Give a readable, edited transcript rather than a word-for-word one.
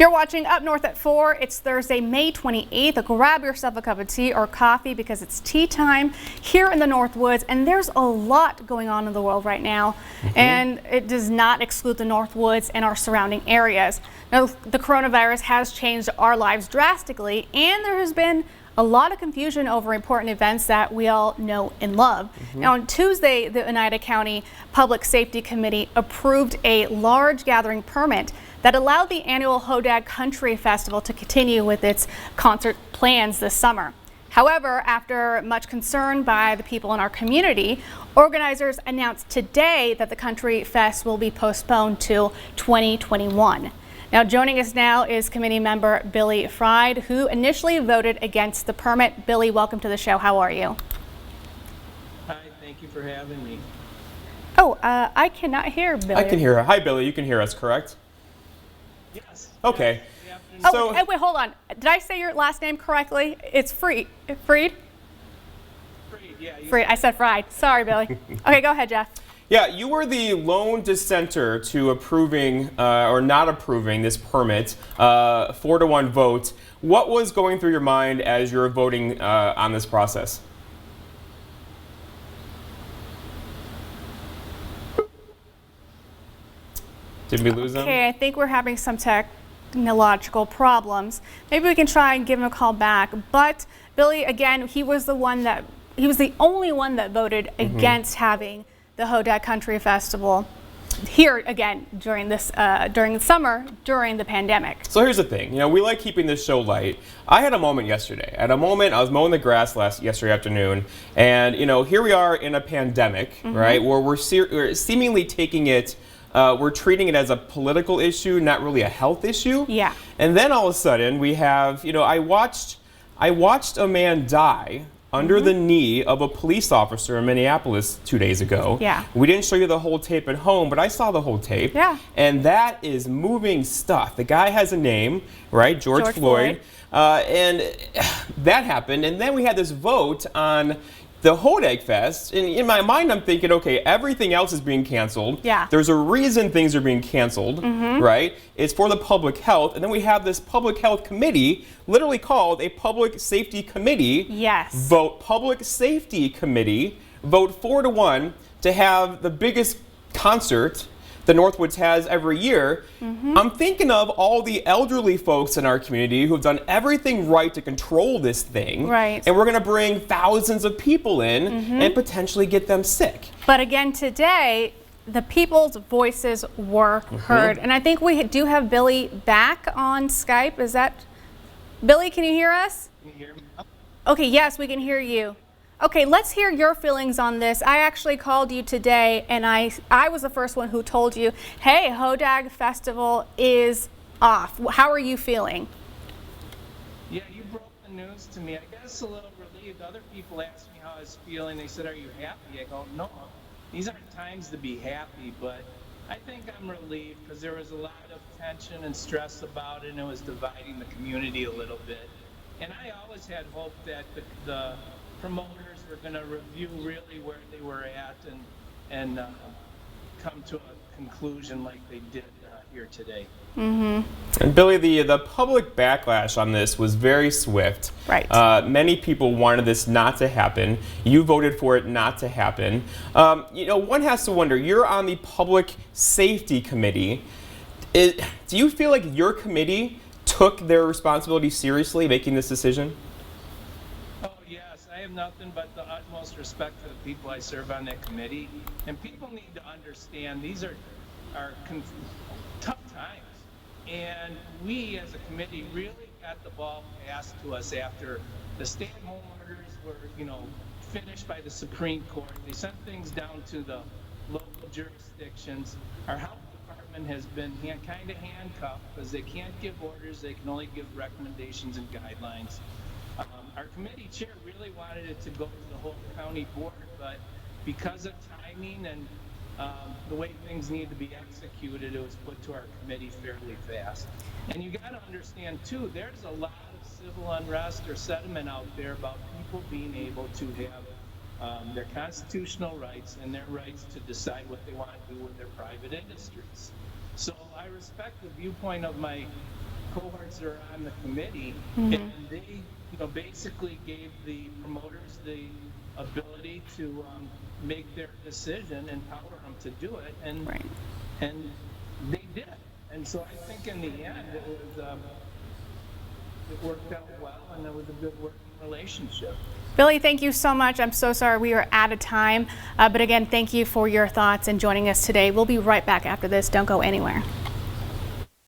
You're watching Up North at 4. It's Thursday, May 28th. Grab yourself a cup of tea or coffee because it's tea time here in the Northwoods, and there's a lot going on in the world right now, and it does not exclude the Northwoods and our surrounding areas. Now, the coronavirus has changed our lives drastically, and there has been a lot of confusion over important events that we all know and love. Now, on Tuesday, the Oneida County Public Safety Committee approved a large gathering permit that allowed the annual Hodag Country Festival to continue with its concert plans this summer. However, after much concern by the people in our community, organizers announced today that the Country Fest will be postponed to 2021. Now, joining us now is committee member Billy Fried, who initially voted against the permit. Billy, welcome to the show. How are you? Hi, thank you for having me. Oh, I cannot hear Billy. I can hear her. Hi, Billy. You can hear us, correct? Yes. Okay. Oh, So, wait, hold on. Did I say your last name correctly? It's Fried. Fried? Fried, yeah. Fried. I said Fried. Sorry, Billy. Okay, go ahead, Jeff. yeah, you were the lone dissenter to approving or not approving this permit, 4-1 vote. What was going through your mind as you were voting on this process? Did we lose them? Okay, I think we're having some technological problems. Maybe we can try and give him a call back. But Billy, again, he was the only one that voted against having the Hodag Country Festival here again during this during the summer during the pandemic. So here's the thing, we like keeping this show light. I had a moment yesterday. I was mowing the grass yesterday afternoon, and here we are in a pandemic, right? Where we're seemingly taking it. We're treating it as a political issue, not really a health issue. Yeah. And then all of a sudden we have, I watched a man die under the knee of a police officer in Minneapolis 2 days ago. Yeah. We didn't show you the whole tape at home, but I saw the whole tape. Yeah. And that is moving stuff. The guy has a name, right? George Floyd. And that happened. And then we had this vote on the Hodag Fest, and in my mind I'm thinking, okay, everything else is being canceled. Yeah. There's a reason things are being canceled, right? It's for the public health, and then we have this public health committee, literally called a public safety committee. Yes. Public safety committee, vote 4-1 to have the biggest concert the Northwoods has every year. I'm thinking of all the elderly folks in our community who've done everything right to control this thing. Right. And we're going to bring thousands of people in and potentially get them sick. But again, today, the people's voices were heard. And I think we do have Billy back on Skype. Is that Billy? Can you hear us? Can you hear me? Okay, yes, we can hear you. Okay, let's hear your feelings on this. I actually called you today, and I was the first one who told you, hey, Hodag Festival is off. How are you feeling? Yeah, you broke the news to me. I guess a little relieved. Other people asked me how I was feeling. They said, are you happy? I go, no, these aren't times to be happy, but I think I'm relieved because there was a lot of tension and stress about it, and it was dividing the community a little bit. And I always had hope that the promoters were going to review really where they were at and come to a conclusion like they did here today. And Billy, the public backlash on this was very swift. Right. Many people wanted this not to happen. You voted for it not to happen. One has to wonder, you're on the Public Safety Committee. Do you feel like your committee took their responsibility seriously making this decision? I have nothing but the utmost respect for the people I serve on that committee, and people need to understand these are tough times, and we as a committee really got the ball passed to us after the stay-at-home orders were finished by the Supreme Court. They sent things down to the local jurisdictions. Our health department has been kind of handcuffed because they can't give orders, they can only give recommendations and guidelines. Our committee chair really wanted it to go to the whole county board, but because of timing and the way things need to be executed, it was put to our committee fairly fast. And you got to understand too, there's a lot of civil unrest or sentiment out there about people being able to have their constitutional rights and their rights to decide what they want to do with their private industries. So I respect the viewpoint of my cohorts that are on the committee, and they, basically gave the promoters the ability to make their decision, empower them to do it, and Right. and they did. And so I think in the end it worked out well, and it was a good working relationship. Billy, thank you so much. I'm so sorry we are out of time. But again, thank you for your thoughts and joining us today. We'll be right back after this. Don't go anywhere.